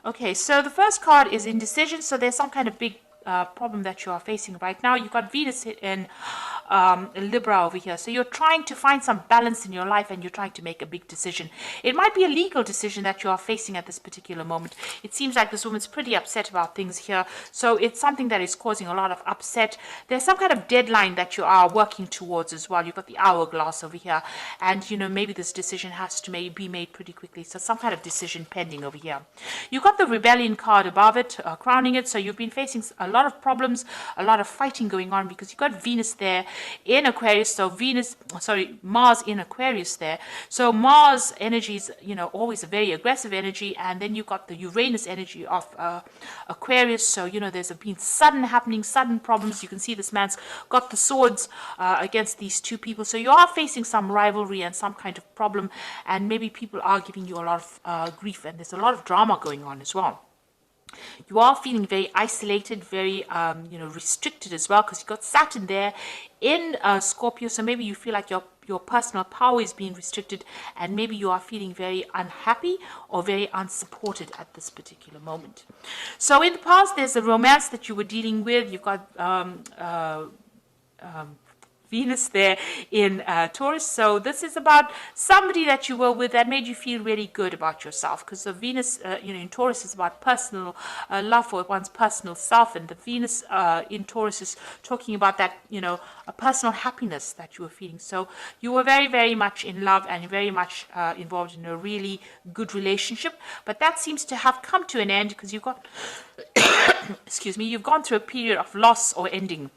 Okay, so the first card is indecision. So there's some kind of big problem that you are facing right now. You've got Venus in Libra over here. So you're trying to find some balance in your life and you're trying to make a big decision. It might be a legal decision that you are facing at this particular moment. It seems like this woman's pretty upset about things here. So it's something that is causing a lot of upset. There's some kind of deadline that you are working towards as well. You've got the hourglass over here. And, you know, maybe this decision has to be made pretty quickly. So some kind of decision pending over here. You've got the rebellion card above it, crowning it. So you've been facing a lot of problems, a lot of fighting going on because you've got Venus there in Aquarius. So Mars in Aquarius there. So Mars energy is, you know, always a very aggressive energy. And then you've got the Uranus energy of Aquarius. So, you know, there's been sudden problems. You can see this man's got the swords against these two people. So you are facing some rivalry and some kind of problem. And maybe people are giving you a lot of grief. And there's a lot of drama going on as well. You are feeling very isolated, very restricted as well, because you've got Saturn there in Scorpio. So maybe you feel like your personal power is being restricted, and maybe you are feeling very unhappy or very unsupported at this particular moment. So in the past, there's a romance that you were dealing with. You've got Venus there in Taurus. So this is about somebody that you were with that made you feel really good about yourself, because the Venus in Taurus is about personal love for one's personal self, and the Venus in Taurus is talking about that, you know, a personal happiness that you were feeling. So you were very, very much in love and very much involved in a really good relationship, but that seems to have come to an end because you've got excuse me, you've gone through a period of loss or ending.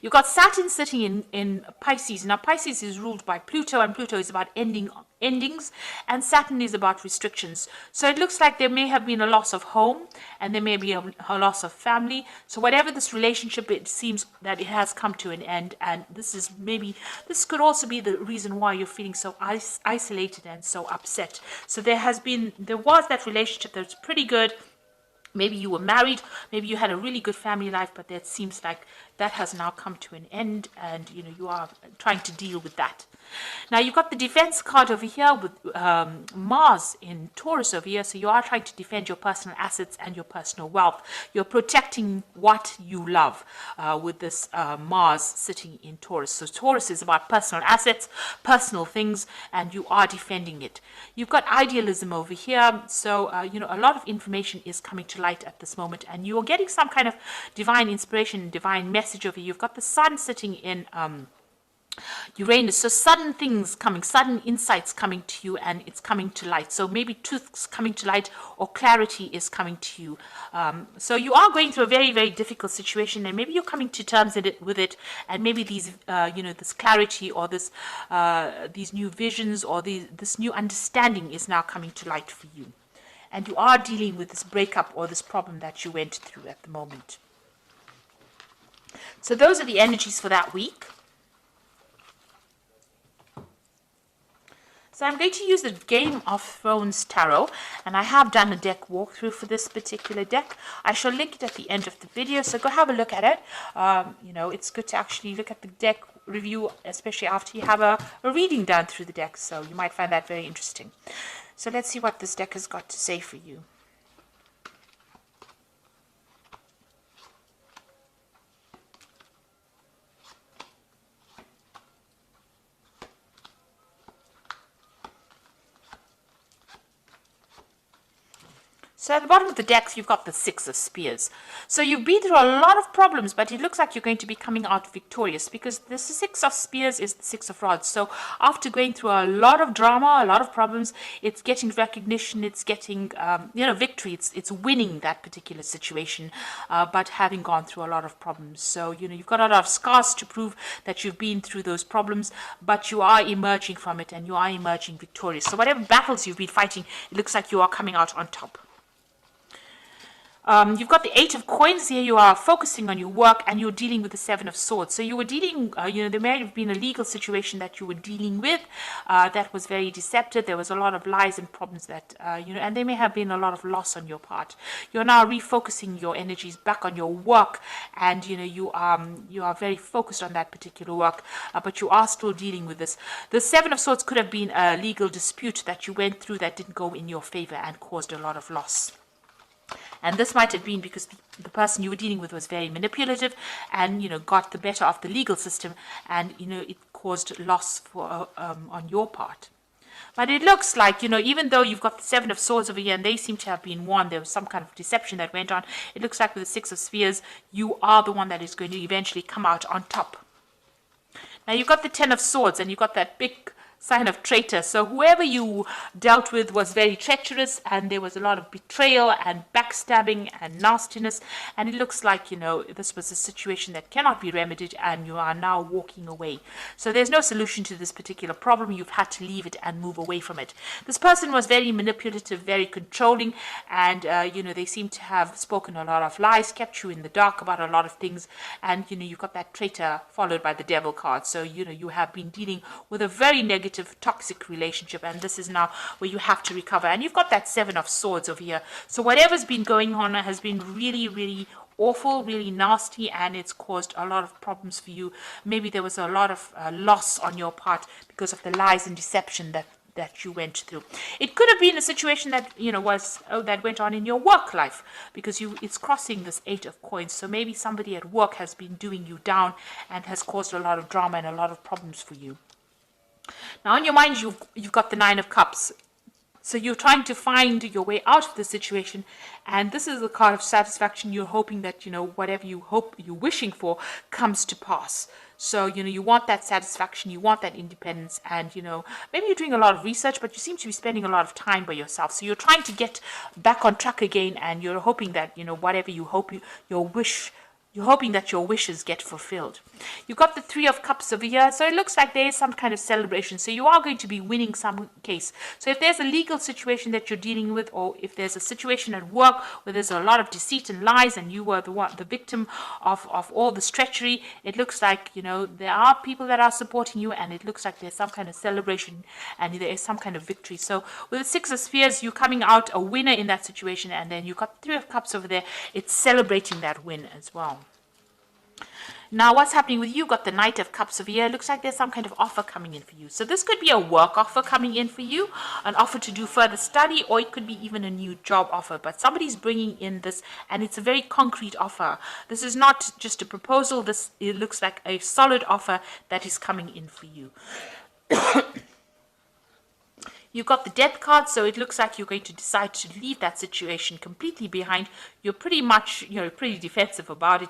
You've got Saturn sitting in Pisces. Now, Pisces is ruled by Pluto, and Pluto is about endings, and Saturn is about restrictions. So it looks like there may have been a loss of home, and there may be a loss of family. So whatever this relationship, it seems that it has come to an end, and this could also be the reason why you're feeling so isolated and so upset. So there was that relationship that's pretty good. Maybe you were married, maybe you had a really good family life, but it seems like that has now come to an end, and you know you are trying to deal with that. Now you've got the defense card over here with Mars in Taurus over here. So you are trying to defend your personal assets and your personal wealth. You're protecting what you love with this Mars sitting in Taurus. So Taurus is about personal assets, personal things, and you are defending it. You've got idealism over here. So, a lot of information is coming to light at this moment, and you're getting some kind of divine inspiration, divine message over here. You've got the sun sitting in Uranus. So sudden things coming, sudden insights coming to you, and it's coming to light. So maybe truth's coming to light or clarity is coming to you. So you are going through a very, very difficult situation, and maybe you're coming to terms with it, and maybe these, this clarity or these new visions or this new understanding is now coming to light for you. And you are dealing with this breakup or this problem that you went through at the moment. So those are the energies for that week. So I'm going to use the Game of Thrones Tarot, and I have done a deck walkthrough for this particular deck. I shall link it at the end of the video, so go have a look at it. It's good to actually look at the deck review, especially after you have a reading done through the deck, so you might find that very interesting. So let's see what this deck has got to say for you. So at the bottom of the deck, you've got the Six of Spears. So you've been through a lot of problems, but it looks like you're going to be coming out victorious, because the Six of Spears is the Six of Rods. So after going through a lot of drama, a lot of problems, it's getting recognition, it's getting, victory. It's winning that particular situation, but having gone through a lot of problems. So, you've got a lot of scars to prove that you've been through those problems, but you are emerging from it, and you are emerging victorious. So whatever battles you've been fighting, it looks like you are coming out on top. You've got the Eight of Coins here. You are focusing on your work, and you're dealing with the Seven of Swords. So you were dealing, there may have been a legal situation that you were dealing with that was very deceptive. There was a lot of lies and problems that, and there may have been a lot of loss on your part. You're now refocusing your energies back on your work, and, you are very focused on that particular work, but you are still dealing with this. The Seven of Swords could have been a legal dispute that you went through that didn't go in your favor and caused a lot of loss. And this might have been because the person you were dealing with was very manipulative and, got the better of the legal system, and, it caused loss for on your part. But it looks like, even though you've got the Seven of Swords over here and they seem to have been won, there was some kind of deception that went on. It looks like with the Six of Spheres, you are the one that is going to eventually come out on top. Now you've got the Ten of Swords and you've got that big sign of traitor. So whoever you dealt with was very treacherous, and there was a lot of betrayal and backstabbing and nastiness, and it looks like this was a situation that cannot be remedied and you are now walking away. So there's no solution to this particular problem. You've had to leave it and move away from it. This person was very manipulative, very controlling, and they seem to have spoken a lot of lies, kept you in the dark about a lot of things, and you've got that traitor followed by the devil card. So you have been dealing with a very negative toxic relationship, and this is now where you have to recover. And you've got that Seven of Swords over here. So whatever's been going on has been really, really awful, really nasty, and it's caused a lot of problems for you. Maybe there was a lot of loss on your part because of the lies and deception that you went through. It could have been a situation that that went on in your work life, because it's crossing this Eight of Coins. So maybe somebody at work has been doing you down and has caused a lot of drama and a lot of problems for you. Now, on your mind, you've got the Nine of Cups. So you're trying to find your way out of the situation, and this is the card of satisfaction. You're hoping that, whatever you're wishing for comes to pass. So, you want that satisfaction, you want that independence, and, maybe you're doing a lot of research, but you seem to be spending a lot of time by yourself. So you're trying to get back on track again, and you're hoping that, whatever you hope you're hoping that your wishes get fulfilled. You've got the Three of Cups over here, so it looks like there is some kind of celebration. So you are going to be winning some case. So if there's a legal situation that you're dealing with, or if there's a situation at work where there's a lot of deceit and lies, and you were the victim of all this treachery, it looks like, there are people that are supporting you, and it looks like there's some kind of celebration and there is some kind of victory. So with the Six of Spheres, you're coming out a winner in that situation, and then you've got the Three of Cups over there. It's celebrating that win as well. Now, what's happening with you? Got the Knight of Cups over here. It looks like there's some kind of offer coming in for you. So this could be a work offer coming in for you, an offer to do further study, or it could be even a new job offer. But somebody's bringing in this, and it's a very concrete offer. This is not just a proposal. It looks like a solid offer that is coming in for you. You've got the Death card, so it looks like you're going to decide to leave that situation completely behind. You're pretty much, pretty defensive about it.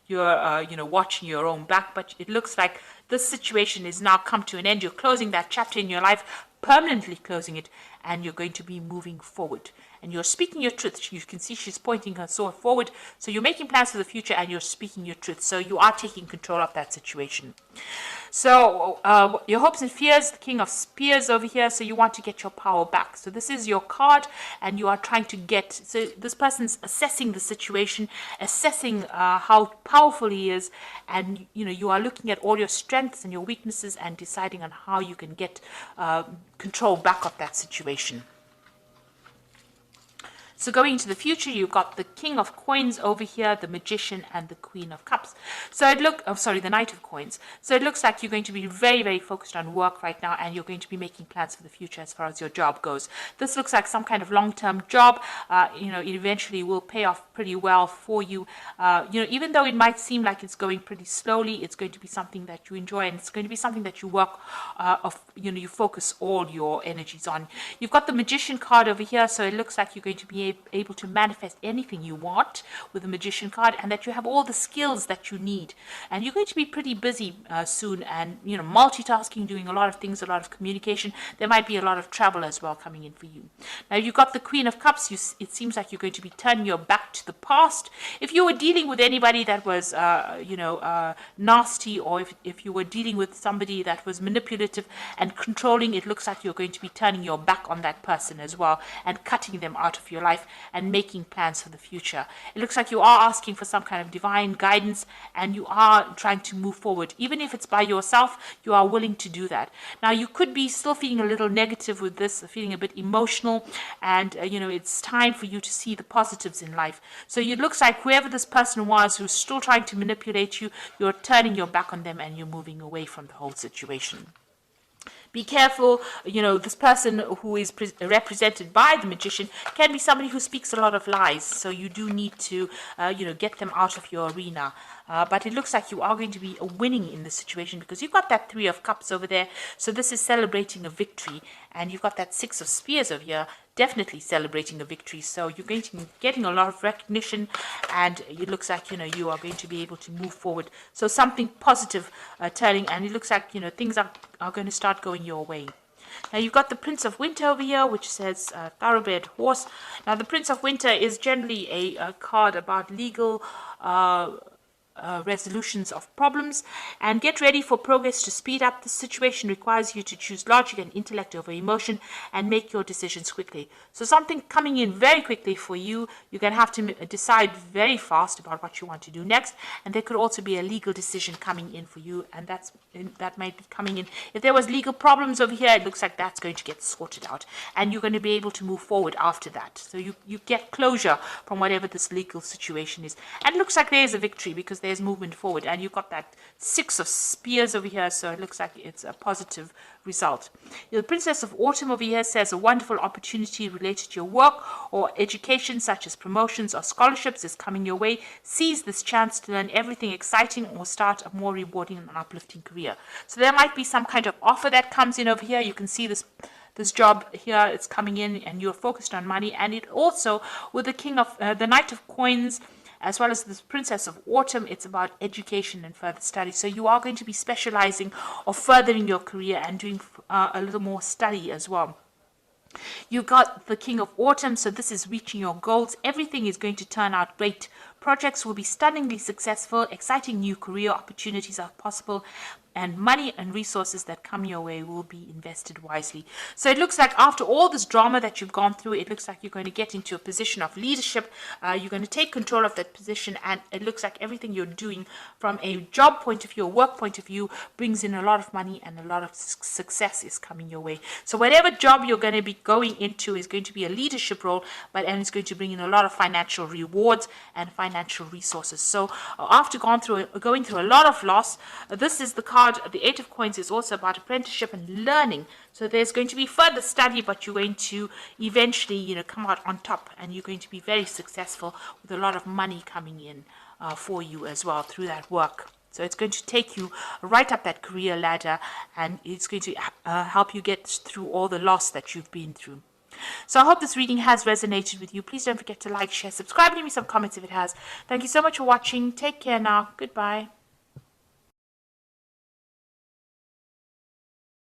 You're watching your own back, but it looks like this situation is now come to an end. You're closing that chapter in your life, permanently closing it, and you're going to be moving forward. And you're speaking your truth. You can see she's pointing her sword forward. So you're making plans for the future, and you're speaking your truth. So you are taking control of that situation. So your hopes and fears, the King of Spears over here. So you want to get your power back. So this is your card, and you are trying to get. So this person's assessing the situation, assessing how powerful he is, and you are looking at all your strengths and your weaknesses and deciding on how you can get control back of that situation. So going into the future, you've got the King of Coins over here, the Magician, and the Queen of Cups. So the Knight of Coins. So it looks like you're going to be very, very focused on work right now, and you're going to be making plans for the future as far as your job goes. This looks like some kind of long-term job. It eventually will pay off pretty well for you. Even though it might seem like it's going pretty slowly, it's going to be something that you enjoy, and it's going to be something that you work you focus all your energies on. You've got the Magician card over here, so it looks like you're going to be able to manifest anything you want with the Magician card, and that you have all the skills that you need, and you're going to be pretty busy soon, and multitasking, doing a lot of things, a lot of communication. There might be a lot of travel as well coming in for you. Now you've got the Queen of Cups. It seems like you're going to be turning your back to the past. If you were dealing with anybody that was nasty, or if you were dealing with somebody that was manipulative and controlling, it looks like you're going to be turning your back on that person as well, and cutting them out of your life and making plans for the future. It looks like you are asking for some kind of divine guidance, and you are trying to move forward. Even if it's by yourself, you are willing to do that. Now you could be still feeling a little negative with this, feeling a bit emotional, and it's time for you to see the positives in life. So it looks like whoever this person was who's still trying to manipulate you, you're turning your back on them and you're moving away from the whole situation. Be careful, this person who is represented by the magician can be somebody who speaks a lot of lies. So you do need to, get them out of your arena. But it looks like you are going to be winning in this situation because you've got that 3 of Cups over there. So this is celebrating a victory. And you've got that 6 of Spears over here, definitely celebrating a victory. So you're going to be getting a lot of recognition, and it looks like, you are going to be able to move forward. So something positive turning, and it looks like, things are going to start going your way. Now you've got the Prince of Winter over here, which says thoroughbred horse. Now the Prince of Winter is generally a card about legal resolutions of problems, and get ready for progress to speed up. The situation requires you to choose logic and intellect over emotion and make your decisions quickly. So something coming in very quickly for you. You're going to have to decide very fast about what you want to do next, and there could also be a legal decision coming in for you, and that might be coming in. If there was legal problems over here, it looks like that's going to get sorted out, and you're going to be able to move forward after that. So you get closure from whatever this legal situation is, and it looks like there's a victory because there's movement forward, and you've got that 6 of Spears over here, so it looks like it's a positive result. The Princess of Autumn over here says a wonderful opportunity related to your work or education, such as promotions or scholarships, is coming your way. Seize this chance to learn everything exciting or start a more rewarding and uplifting career. So there might be some kind of offer that comes in over here. You can see this job here, it's coming in, and you're focused on money. And it also, with the Knight of Coins, as well as the Princess of Autumn, it's about education and further study. So you are going to be specializing or furthering your career and doing a little more study as well. You got the King of Autumn, so this is reaching your goals. Everything is going to turn out great. Projects will be stunningly successful. Exciting new career opportunities are possible, and money and resources that come your way will be invested wisely. So it looks like after all this drama that you've gone through, it looks like you're going to get into a position of leadership. You're going to take control of that position, and it looks like everything you're doing from a job point of view, a work point of view, brings in a lot of money, and a lot of success is coming your way. So whatever job you're going to be going into is going to be a leadership role, and it's going to bring in a lot of financial rewards and financial resources. So after going through a lot of loss, this is the card. The 8 of Coins is also about apprenticeship and learning. So there's going to be further study, but you're going to eventually, come out on top, and you're going to be very successful with a lot of money coming in for you as well through that work. So it's going to take you right up that career ladder, and it's going to help you get through all the loss that you've been through. So I hope this reading has resonated with you. Please don't forget to like, share, subscribe, leave me some comments if it has. Thank you so much for watching. Take care now. Goodbye.